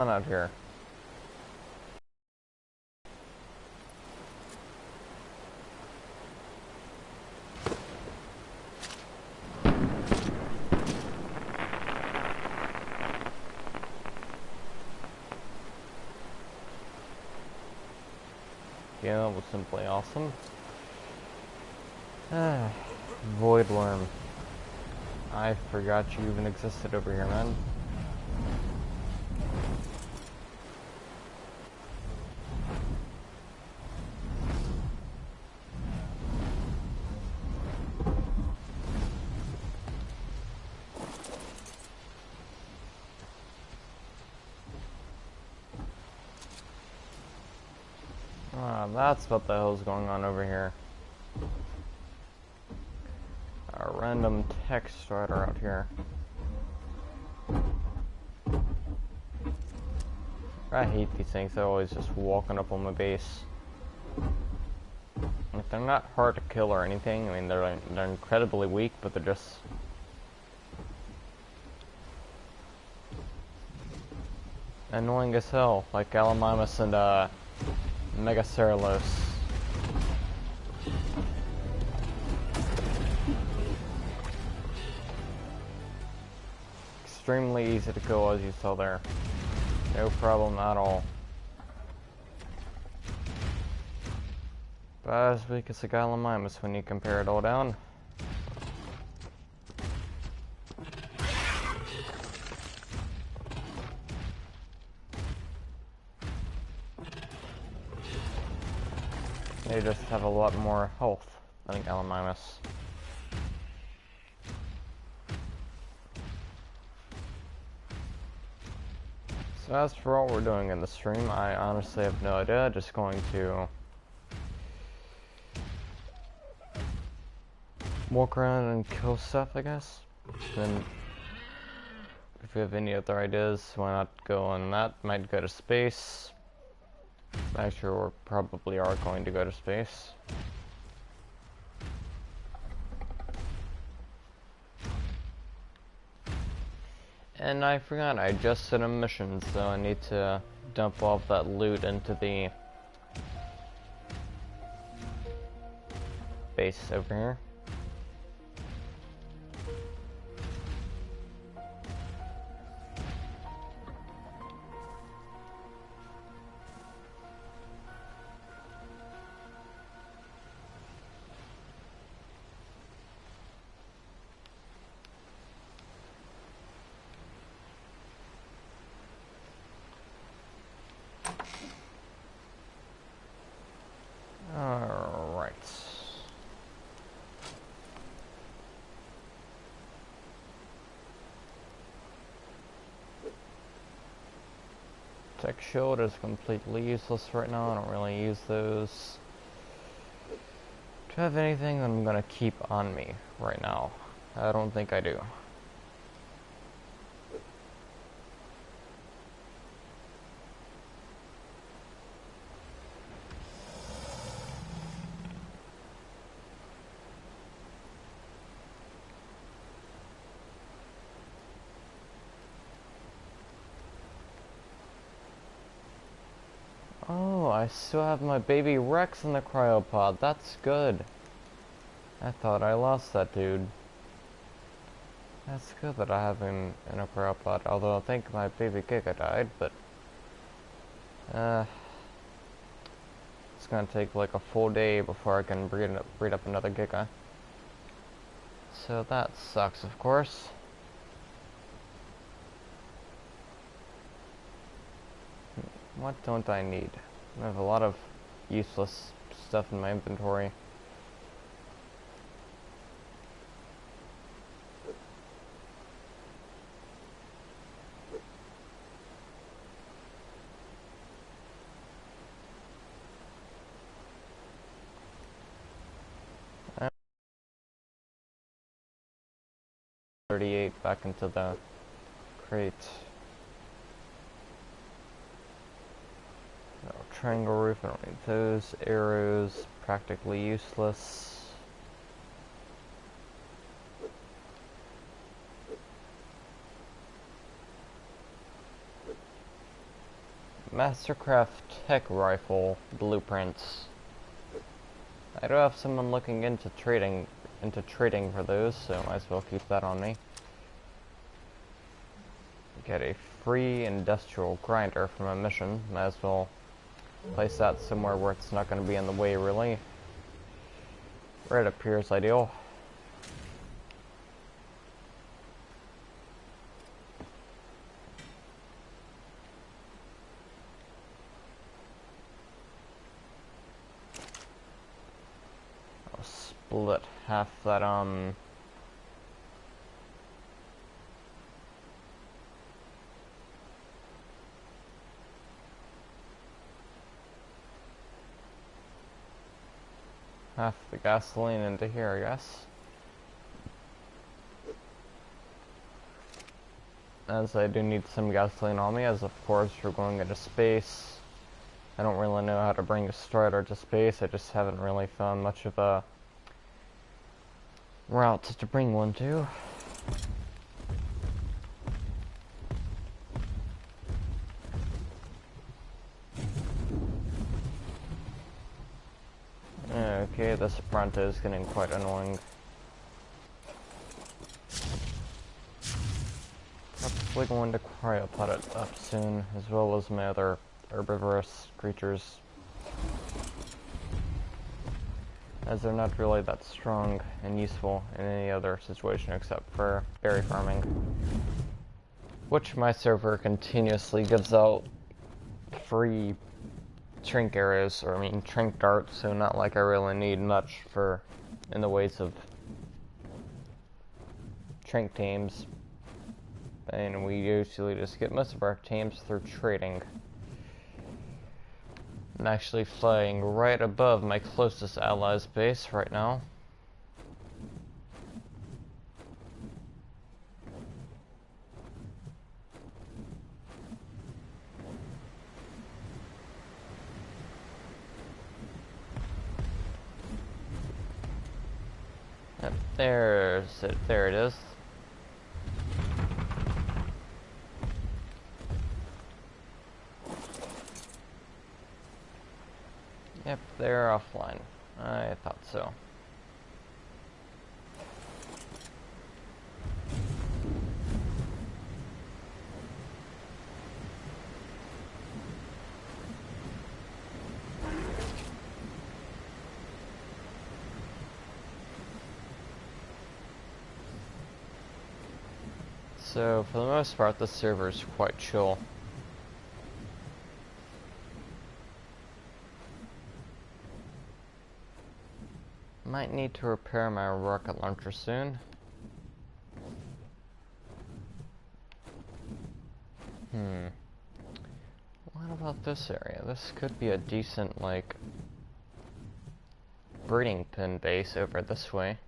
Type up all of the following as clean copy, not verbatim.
Out here. Yeah, that was simply awesome. Void worm. I forgot you even existed over here, man. Ah, that's what the hell's going on over here. A random text writer out here. I hate these things. They're always just walking up on my base. Like, they're not hard to kill or anything. I mean, they're incredibly weak, but they're just annoying as hell. Like Gallimimus and Megaceralos. Extremely easy to kill, as you saw there. No problem at all. But as weak as a Gallimimus when you compare it all down. They just have a lot more health than Gallimimus. So as for what we're doing in the stream, I honestly have no idea. Just going to walk around and kill stuff, I guess. Then, if you have any other ideas, why not go on that? Might go to space. Actually, we probably are going to go to space. And I forgot, I just did a mission, so I need to dump off that loot into the base over here. Alright. Tech shield is completely useless right now. I don't really use those. Do I have anything that I'm gonna keep on me right now? I don't think I do. Oh, I still have my baby Rex in the cryopod. That's good. I thought I lost that dude. That's good that I have him in a cryopod. Although I think my baby Giga died, but it's gonna take like a full day before I can breed up another Giga. So that sucks, of course. What don't I need? I have a lot of useless stuff in my inventory. I'm 38 back into the crate. No, triangle roof, I don't need those. Arrows, practically useless. Mastercraft Tech Rifle blueprints. I do have someone looking into trading for those, so might as well keep that on me. Get a free industrial grinder from a mission. Might as well place that somewhere where it's not going to be in the way, really. Where it appears ideal. I'll split half that, half the gasoline into here, I guess. As I do need some gasoline on me, as of course we're going into space. I don't really know how to bring a strider to space. I just haven't really found much of a route to bring one to. Okay, this front is getting quite annoying. Probably going to cryopod it up soon, as well as my other herbivorous creatures, as they're not really that strong and useful in any other situation except for berry farming, which my server continuously gives out free trink arrows, or I mean trink darts, so not like I really need much for in the ways of trink teams, and we usually just get most of our teams through trading. I'm actually flying right above my closest ally's base right now. Yep, there it is. Yep, they're offline. I thought so. So, for the most part, the server's quite chill. Might need to repair my rocket launcher soon. What about this area? This could be a decent, like, breeding pen base over this way.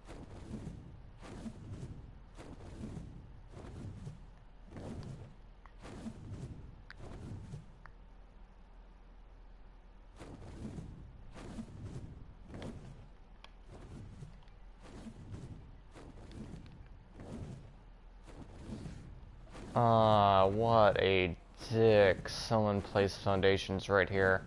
What a dick. Someone placed foundations right here.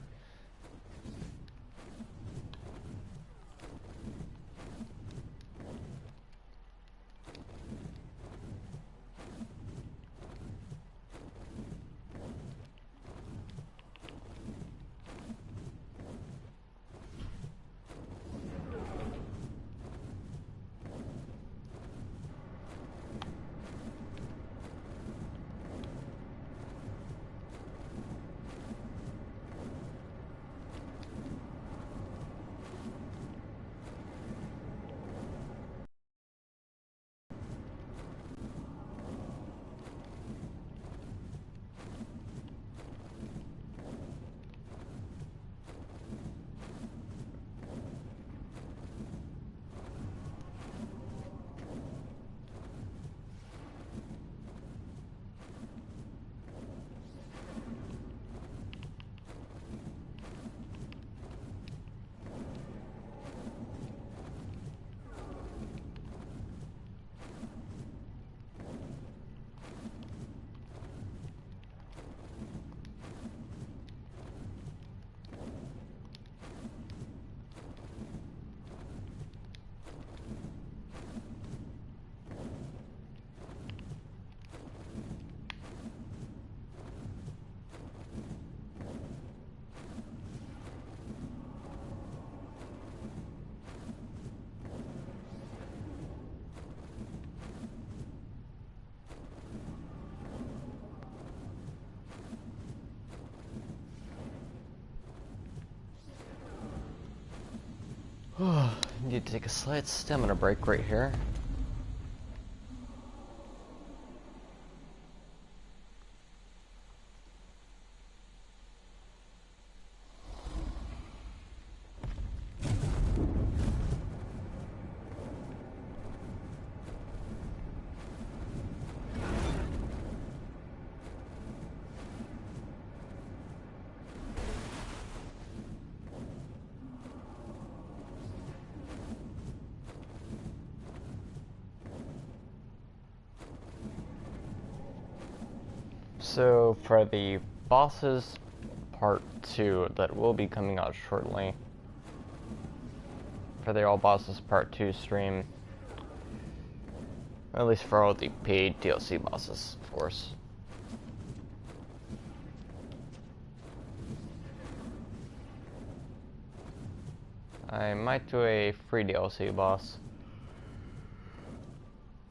Need to take a slight stamina break right here. So for the bosses part 2 that will be coming out shortly, for the all bosses part 2 stream, at least for all the paid DLC bosses, of course. I might do a free DLC boss,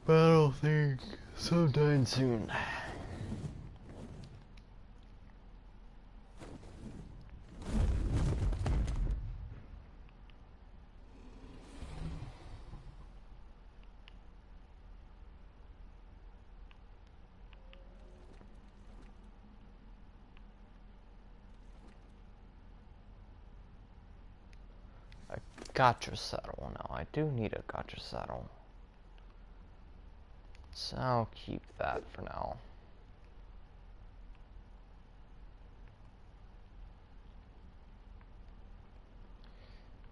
but I don't think sometime soon. Gotcha saddle. Now I do need a gotcha saddle, so I'll keep that for now.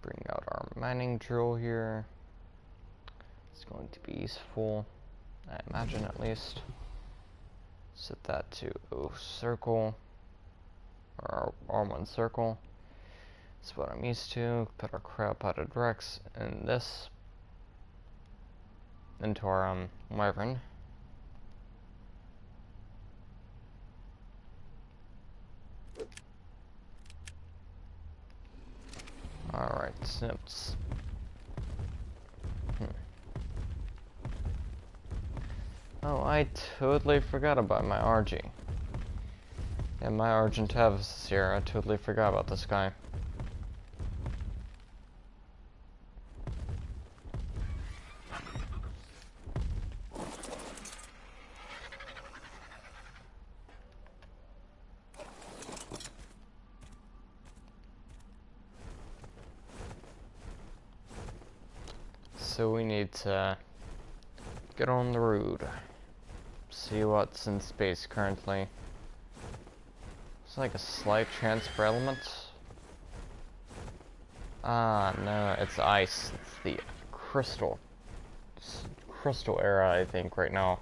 Bring out our mining drill here. It's going to be useful, I imagine, at least. Set that to O circle, or R1 circle. That's what I'm used to. Put our crab potted Rex in this, into our wyvern. Alright, snips. Oh, I totally forgot about my RG. Yeah, my Argentavis is here. I totally forgot about this guy. So we need to get on the road. See what's in space currently. It's like a slight transfer element. Ah, no, it's ice. It's the crystal era, I think, right now.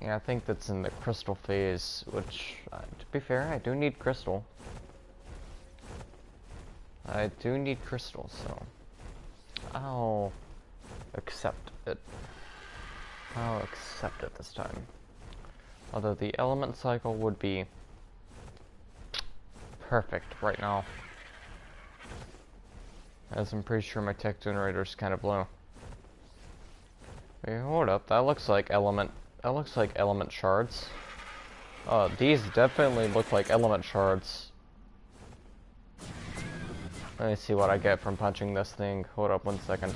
Yeah, I think that's in the crystal phase, which, to be fair, I do need crystal. I do need crystal, so I'll accept it. I'll accept it this time. Although the element cycle would be perfect right now, as I'm pretty sure my tech generator's kind of low. Wait, hold up. That looks like element. That looks like element shards. Oh, these definitely look like element shards. Let me see what I get from punching this thing. Hold up 1 second.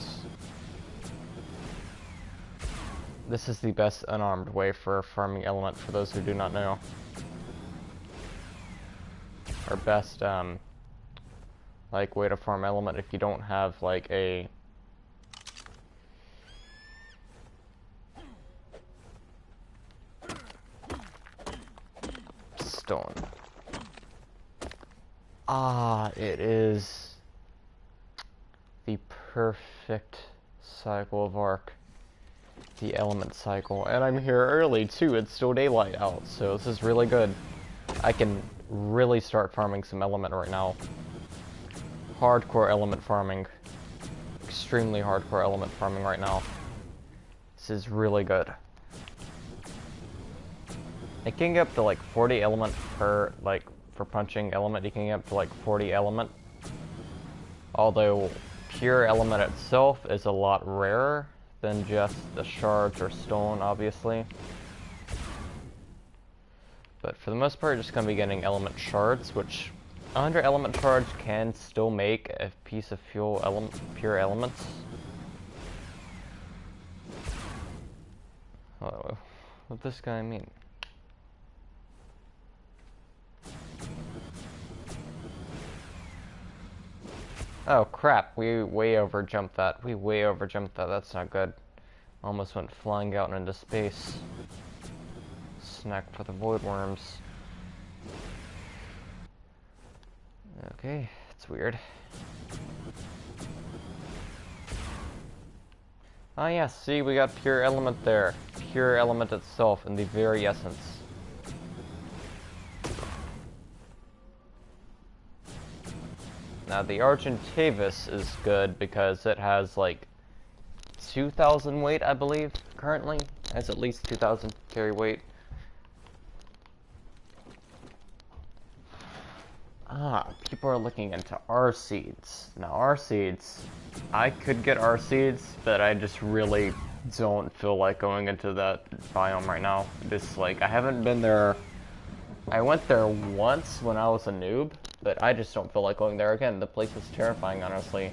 This is the best unarmed way for farming element, for those who do not know. Or best, like, way to farm element if you don't have, like, a stone. Ah, it is the perfect cycle of arc. The element cycle. And I'm here early too, it's still daylight out, so this is really good. I can really start farming some element right now. Hardcore element farming. Extremely hardcore element farming right now. This is really good. It can get up to like 40 element per, like, for punching element, you can get up to like 40 element. Although pure element itself is a lot rarer than just the shards or stone, obviously. But for the most part, you're just going to be getting element shards, which 100 element charge can still make a piece of pure elements. Oh, what does this guy mean? Oh crap, we way over jumped that. That's not good. Almost went flying out into space. Snack for the void worms. Okay, it's weird. Ah yes, see, we got pure element there. Pure element itself in the very essence. Now the Argentavis is good because it has like 2,000 weight, I believe, currently. It has at least 2,000 carry weight. Ah, people are looking into R seeds. Now R seeds, I could get R seeds, but I just really don't feel like going into that biome right now. Just like, I haven't been there. I went there once when I was a noob, but I just don't feel like going there again. The place is terrifying, honestly.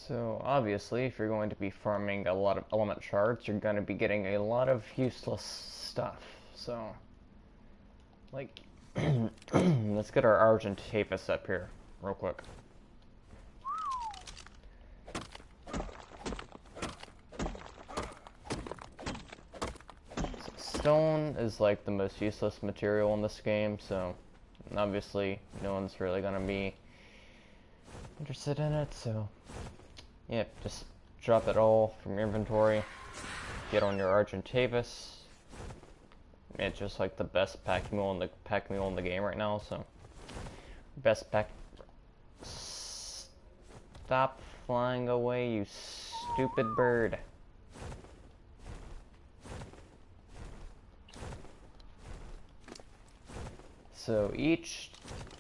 So obviously, if you're going to be farming a lot of element shards, you're going to be getting a lot of useless stuff. So, like, let's get our Argentavis up here real quick. So stone is like the most useless material in this game, so obviously no one's really going to be interested in it, so yep, just drop it all from your inventory, get on your Argentavis. It's just like the best pack mule in the game right now, so best pack. Stop flying away, you stupid bird. So each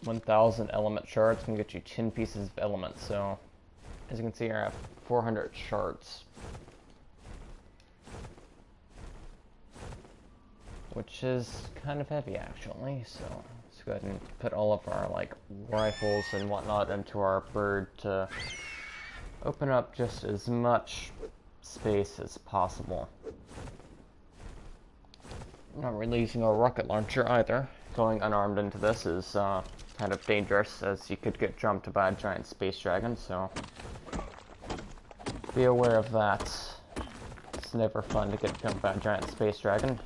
1,000 element shards can get you 10 pieces of element, so as you can see, I have 400 shards, which is kind of heavy actually. So let's go ahead and put all of our like rifles and whatnot into our bird to open up just as much space as possible. I'm not really using a rocket launcher either. Going unarmed into this is kind of dangerous, as you could get jumped by a giant space dragon, so be aware of that. It's never fun to get jumped by a giant space dragon.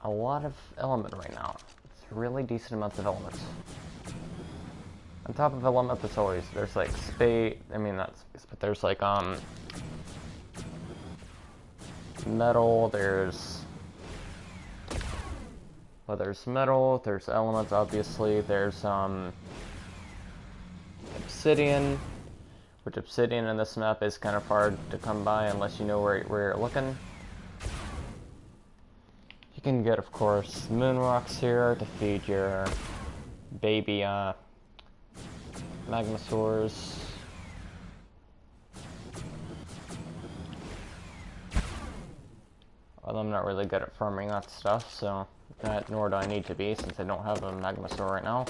A lot of element right now. It's really decent amounts of elements. On top of element, there's like space, not space, but there's like metal, there's metal, there's elements, obviously, there's obsidian, which obsidian in this map is kind of hard to come by unless you know where you're looking. You can get, of course, moon rocks here to feed your baby magmasaurs. But I'm not really good at farming that stuff, so nor do I need to be since I don't have a magma sword right now.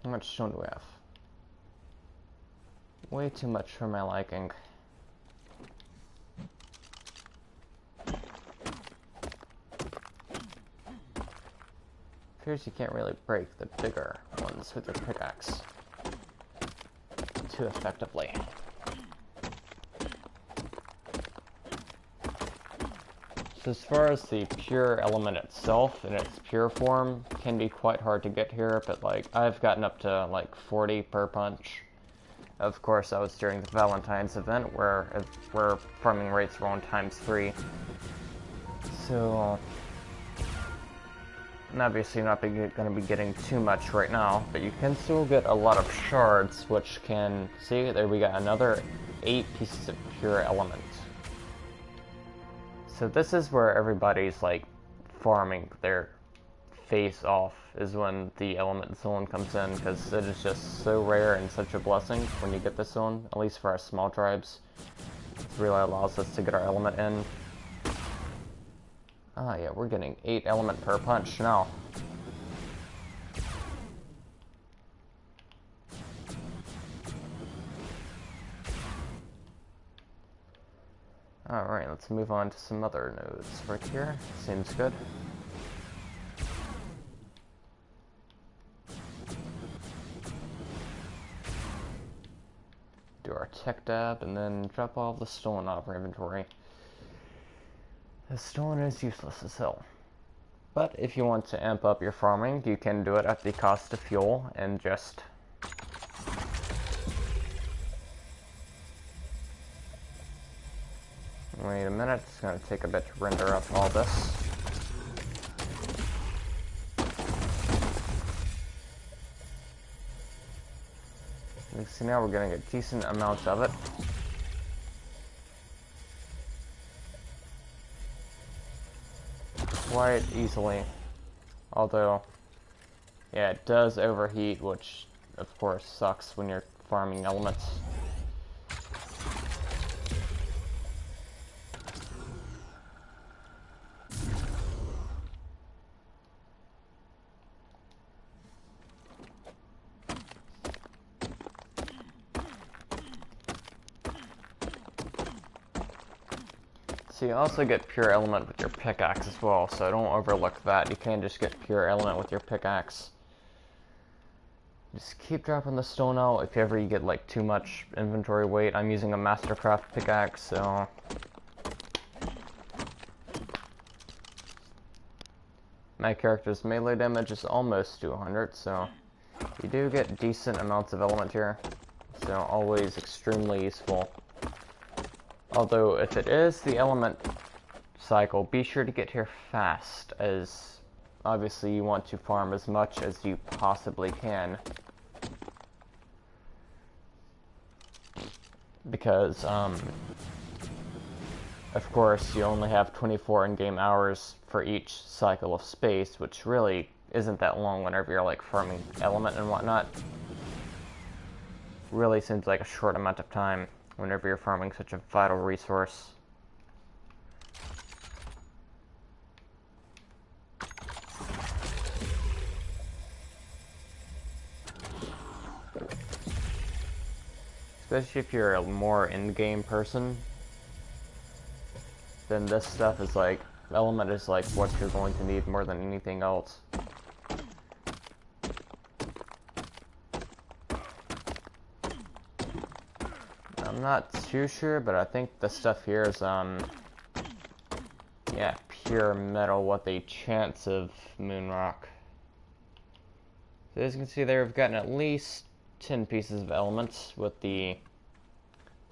How much stone do we have? Way too much for my liking. Appears you can't really break the bigger ones with your pickaxe too effectively. So as far as the pure element itself in its pure form can be quite hard to get here, but like I've gotten up to like 40 per punch. Of course, that was during the Valentine's event where farming rates were on ×3. So I'm obviously not going to be getting too much right now, but you can still get a lot of shards, which can see there we got another 8 pieces of pure element. So this is where everybody's like farming their face off, is when the element zone comes in, because it is just so rare and such a blessing when you get this zone, at least for our small tribes. It really allows us to get our element in. Ah yeah, we're getting 8 element per punch now. Alright, let's move on to some other nodes right here. Seems good. Do our tech dab and then drop all the stone off our inventory. The stone is useless as hell. But if you want to amp up your farming, you can do it at the cost of fuel and just wait a minute, it's going to take a bit to render up all this. You see now we're getting a decent amount of it. Quite easily. Although, yeah, it does overheat, which of course sucks when you're farming elements. So you also get pure element with your pickaxe as well, so don't overlook that. You can just get pure element with your pickaxe. Just keep dropping the stone out if ever you get like too much inventory weight. I'm using a Mastercraft pickaxe, so my character's melee damage is almost 200, so you do get decent amounts of element here. So always extremely useful. Although, if it is the element cycle, be sure to get here fast, as obviously you want to farm as much as you possibly can. Because, of course, you only have 24 in-game hours for each cycle of space, which really isn't that long whenever you're, like, farming element and whatnot. Really seems like a short amount of time whenever you're farming such a vital resource. Especially if you're a more in-game person, then this stuff is like, element is like what you're going to need more than anything else. I'm not too sure, but I think the stuff here is, yeah, pure metal with a chance of moon rock. So as you can see there, we've gotten at least 10 pieces of elements with the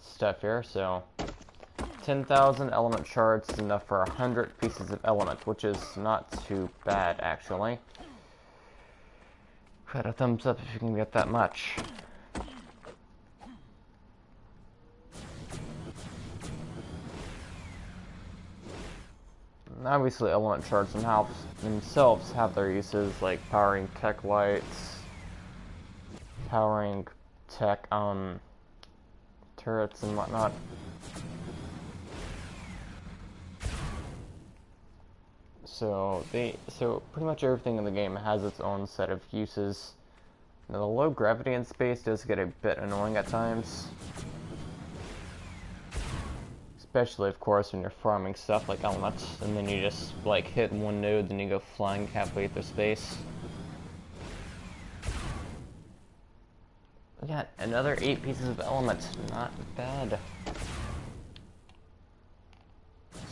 stuff here, so 10,000 element shards is enough for 100 pieces of element, which is not too bad, actually. Put a thumbs up if you can get that much. Obviously, element shards themselves have their uses, like powering tech lights, powering tech, turrets and whatnot. So pretty much everything in the game has its own set of uses. Now the low gravity in space does get a bit annoying at times. Especially, of course, when you're farming stuff like elements, and then you just, like, hit one node, then you go flying halfway through space. We got another 8 pieces of element. Not bad.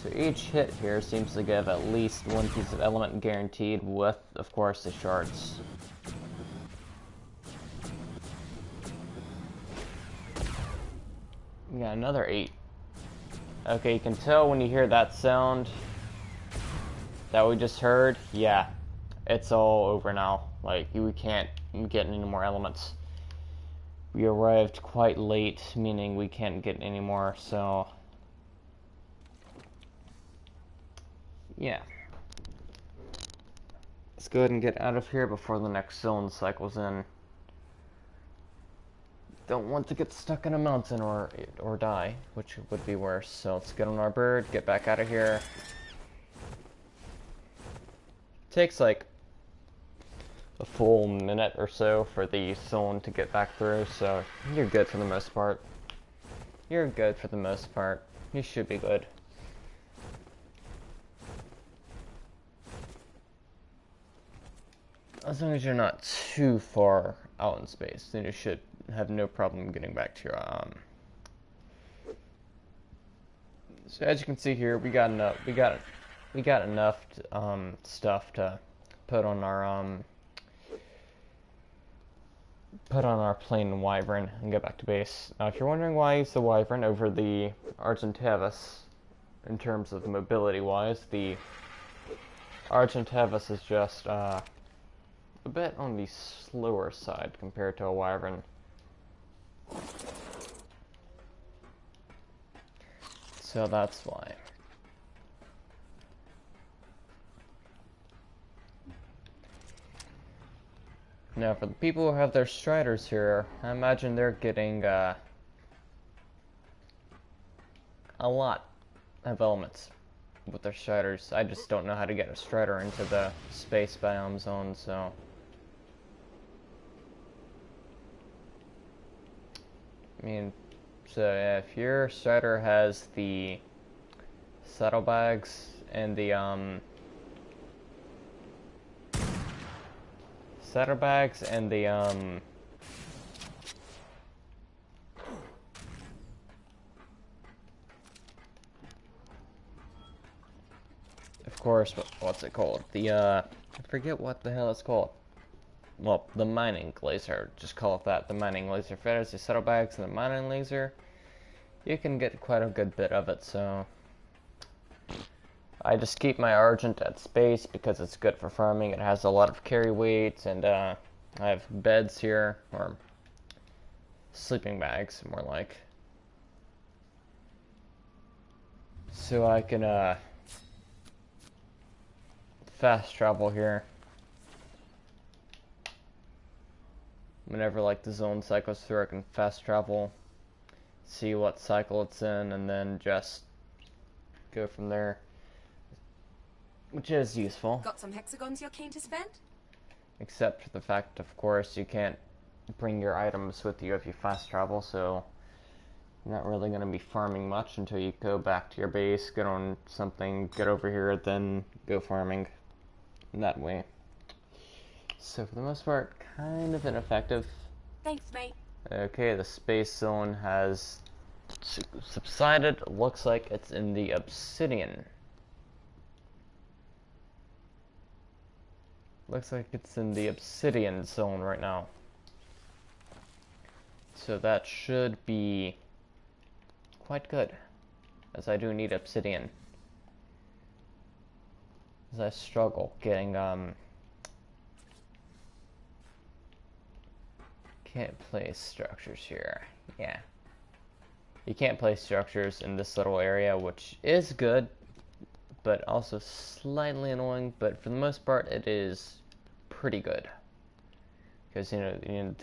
So each hit here seems to give at least 1 piece of element guaranteed with, of course, the shards. We got another 8. Okay, you can tell when you hear that sound that we just heard. Yeah, it's all over now. Like, we can't get any more elements. We arrived quite late, meaning we can't get any more, so... yeah. Let's go ahead and get out of here before the next zone cycles in. Don't want to get stuck in a mountain or die, which would be worse. So let's get on our bird, get back out of here. Takes like a full minute or so for the zone to get back through, so you're good for the most part. You're good for the most part. You should be good. As long as you're not too far out in space, then you should have no problem getting back to your So as you can see here, we got enough stuff to put on our plain Wyvern and get back to base. Now, if you're wondering why I use the Wyvern over the Argentavis in terms of mobility-wise, the Argentavis is just a bit on the slower side compared to a Wyvern. So that's why. Now, for the people who have their Striders here, I imagine they're getting a lot of elements with their Striders. I just don't know how to get a Strider into the space biome zone, so... I mean, so if your Strider has the saddlebags and the of course, what's it called? I forget what the hell it's called. Well, the mining laser, just call it that. The mining laser. If it has the saddlebags and the mining laser, you can get quite a good bit of it, so... I just keep my Argent at space because it's good for farming. It has a lot of carry weight, and I have beds here, or sleeping bags, more like. So I can fast travel here. Whenever like the zone cycles through, I can fast travel, see what cycle it's in, and then just go from there, which is useful. Got some hexagons you're keen to spend? Except for the fact, of course, you can't bring your items with you if you fast travel, so you're not really going to be farming much until you go back to your base, get on something, get over here, then go farming that way. So for the most part, kind of ineffective. Thanks, mate. Okay, the space zone has subsided. Looks like it's in the obsidian. Looks like it's in the obsidian zone right now. So that should be quite good, as I do need obsidian. As I struggle getting, can't place structures here. Yeah. You can't place structures in this little area, which is good, but also slightly annoying, but for the most part, it is pretty good. because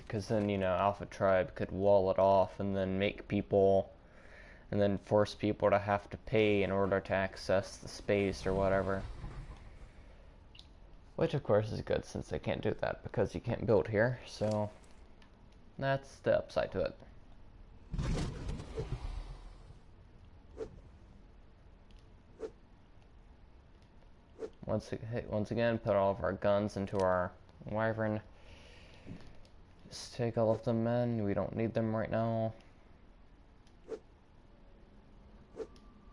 because then Alpha Tribe could wall it off and then make people, and then force people to have to pay in order to access the space or whatever. Which of course is good since they can't do that because you can't build here. So that's the upside to it. Once again, put all of our guns into our wyvern. Just take all of them in. We don't need them right now.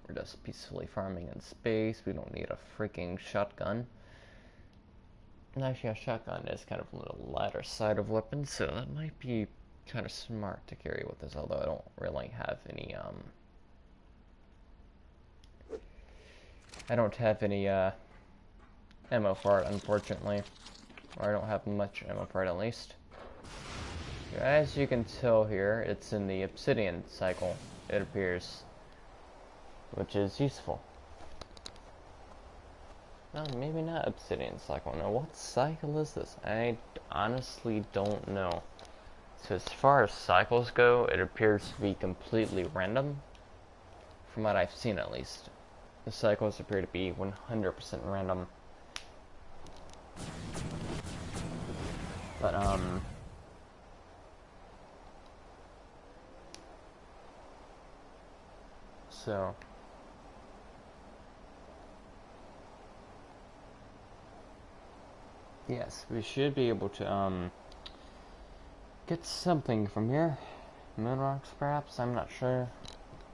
We're just peacefully farming in space. We don't need a freaking shotgun. And actually, a shotgun is kind of a little lighter side of weapons, so that might be kind of smart to carry with us. Although I don't really have any I don't have any ammo for it, unfortunately. Or I don't have much ammo for it, at least. As you can tell here, it's in the obsidian cycle, it appears. Which is useful. No, maybe not obsidian cycle. Now, what cycle is this? I honestly don't know. So as far as cycles go, it appears to be completely random. From what I've seen, at least. The cycles appear to be 100% random. But, so... yes, we should be able to, get something from here. Moon rocks, perhaps? I'm not sure.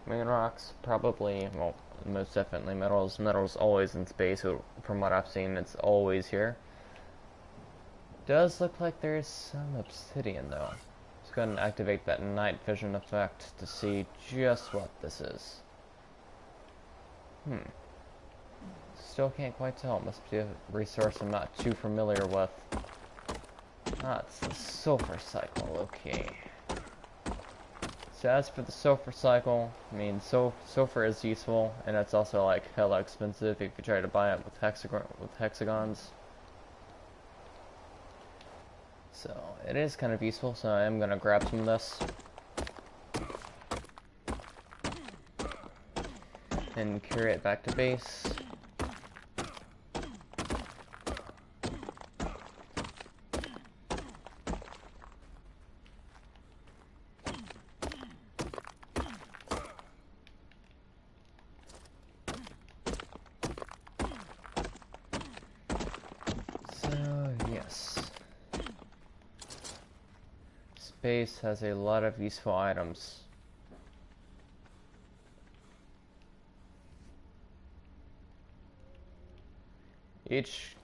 Moon rocks, probably. Well, most definitely metals. Metals always in space, so from what I've seen, it's always here. Does look like there's some obsidian, though. Let's go ahead and activate that night vision effect to see just what this is. Still can't quite tell. Must be a resource I'm not too familiar with. Ah, it's the sulfur cycle. Okay. So as for the sulfur cycle, I mean, sulfur is useful, and it's also like hella expensive if you try to buy it with hexagons. So it is kind of useful. So I am gonna grab some of this and carry it back to base. Space has a lot of useful items. Each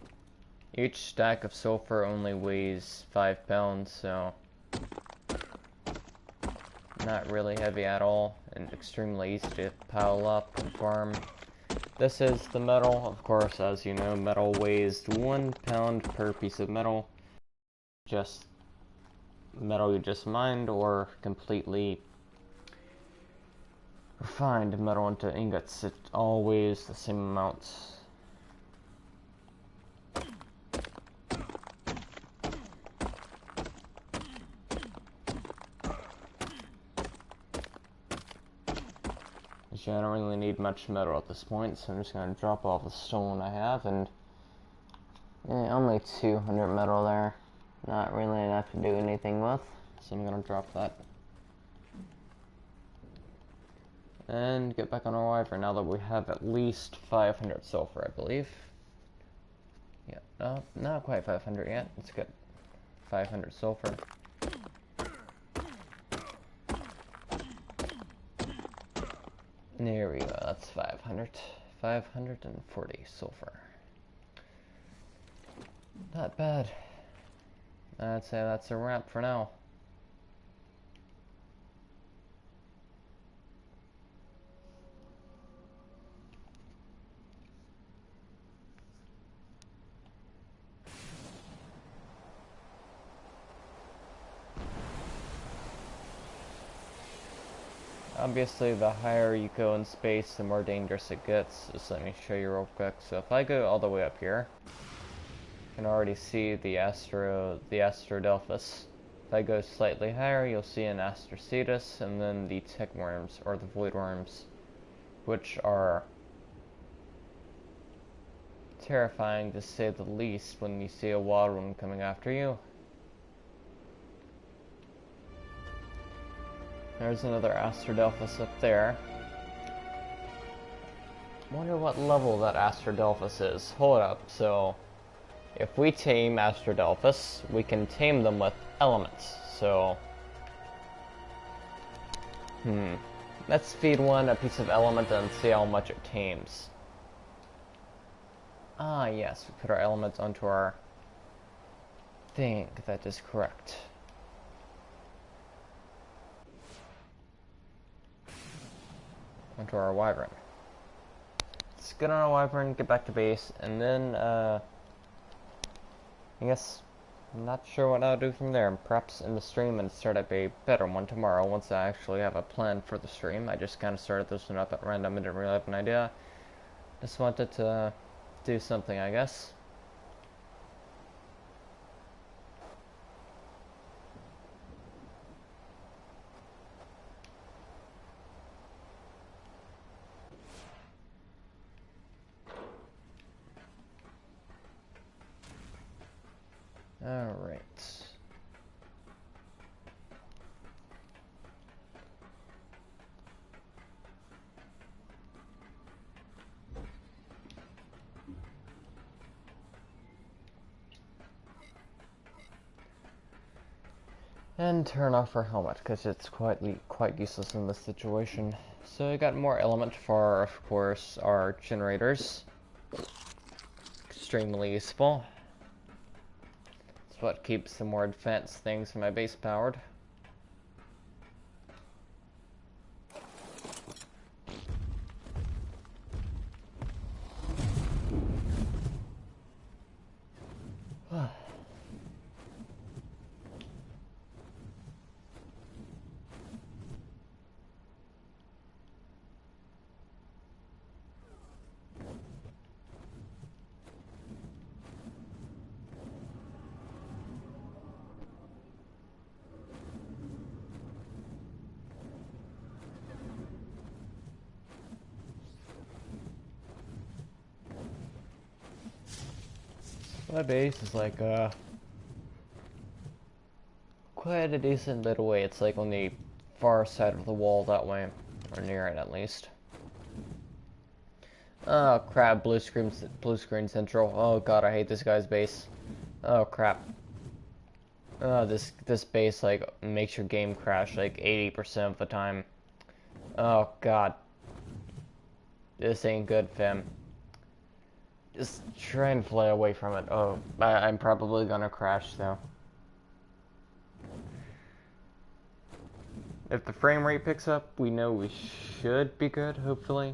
stack of sulfur only weighs 5 pounds, so not really heavy at all, and extremely easy to pile up and farm. This is the metal, of course. As you know, metal weighs 1 pound per piece of metal. Just metal you just mined, or completely refined metal into ingots. It all weighs the same amount. I don't really need much metal at this point, so I'm just going to drop off the stone I have, and only 200 metal there. Not really enough to do anything with, so I'm going to drop that. And get back on our wyvern now that we have at least 500 sulfur, I believe. Yeah, no, not quite 500 yet. It's good. 500 sulfur. There we go, that's 500. 540 sulfur. Not bad. I'd say that's a wrap for now. Obviously, the higher you go in space, the more dangerous it gets. Just let me show you real quick. So if I go all the way up here, can already see the Astrodelphus. If I go slightly higher, you'll see an Astrocetus, and then the tick worms, or the void worms, which are terrifying to say the least when you see a wild one coming after you. There's another Astrodelphus up there. Wonder what level that Astrodelphus is. Hold up, so if we tame Astrodelphus, we can tame them with elements. So, let's feed one a piece of element and see how much it tames. Ah, yes, we put our elements onto our thing. That is correct. Onto our wyvern. Let's get on our wyvern, get back to base, and then, I guess, I'm not sure what I'll do from there. Perhaps in the stream and start up a better one tomorrow once I actually have a plan for the stream. I just kind of started this one up at random and didn't really have an idea. Just wanted to do something, I guess. Alright. And turn off our helmet, because it's quite useless in this situation. So we got more element for, of course, our generators. Extremely useful. It's what keeps the more advanced things in my base powered. My base is like quite a decent bit away. It's like on the far side of the wall that way, or near it at least. Oh crap! Blue screen central. Oh god, I hate this guy's base. Oh crap. Oh, this base like makes your game crash like 80% of the time. Oh god, this ain't good, fam. Just try and fly away from it. Oh, I'm probably gonna crash though. If the frame rate picks up, we know we should be good, hopefully.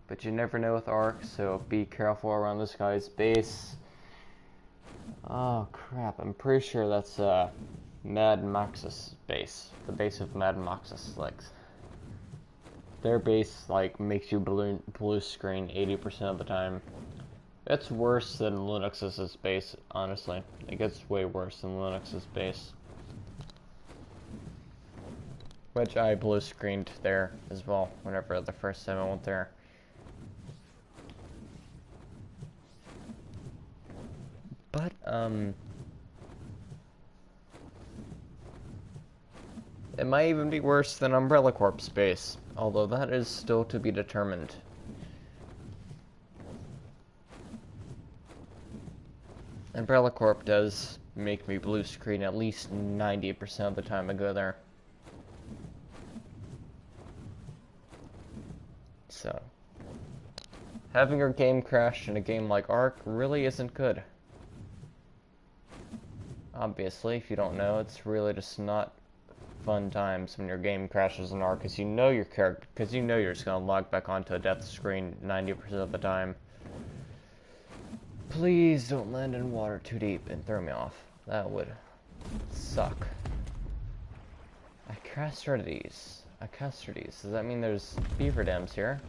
But you never know with Ark, so be careful around this guy's base. Oh crap, I'm pretty sure that's Mad Max's base. The base of Mad Max's legs. Their base like makes you blue screen 80% of the time. That's worse than Linux's base, honestly. It gets way worse than Linux's base. Which I blue screened there as well, whenever the first time I went there. But, it might even be worse than Umbrella Corp's base, although that is still to be determined. Umbrella Corp does make me blue screen at least 90% of the time I go there. So, having your game crash in a game like Ark really isn't good. Obviously, if you don't know, it's really just not fun times when your game crashes in Ark, because you know your character, because you know you're just gonna log back onto a death screen 90% of the time. Please don't land in water too deep and throw me off. That would suck. Acastrides. Does that mean there's beaver dams here?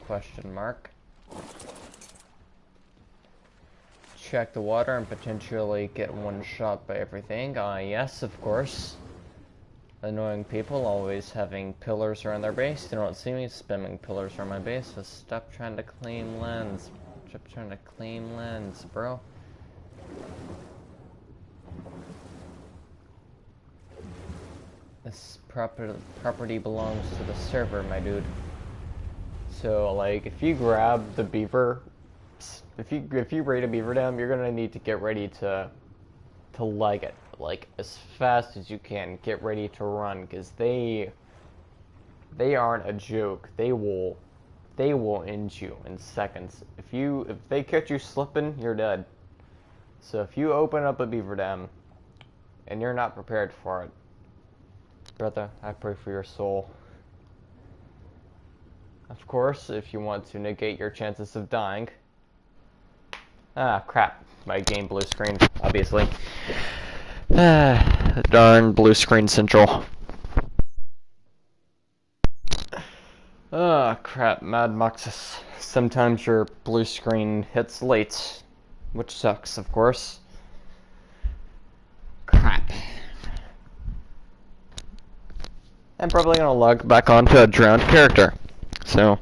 Question mark. check the water and potentially get one shot by everything. Yes, of course. Annoying people always having pillars around their base. They don't see me spamming pillars around my base, so stop trying to claim lands. Stop trying to claim lands, bro. This property belongs to the server, my dude. So, like, if you grab the beaver, if you raid a beaver dam, you're gonna need to get ready to leg it, like, as fast as you can. Get ready to run, because they aren't a joke. They will end you in seconds. If they catch you slipping, you're dead. So if you open up a beaver dam and you're not prepared for it, brother, I pray for your soul. Of course, if you want to negate your chances of dying. Ah, crap. My game blue screen, obviously. Darn blue screen central. Ah, crap, Mad Moxus. Sometimes your blue screen hits late, which sucks, of course. Crap. I'm probably gonna log back onto a drowned character. So,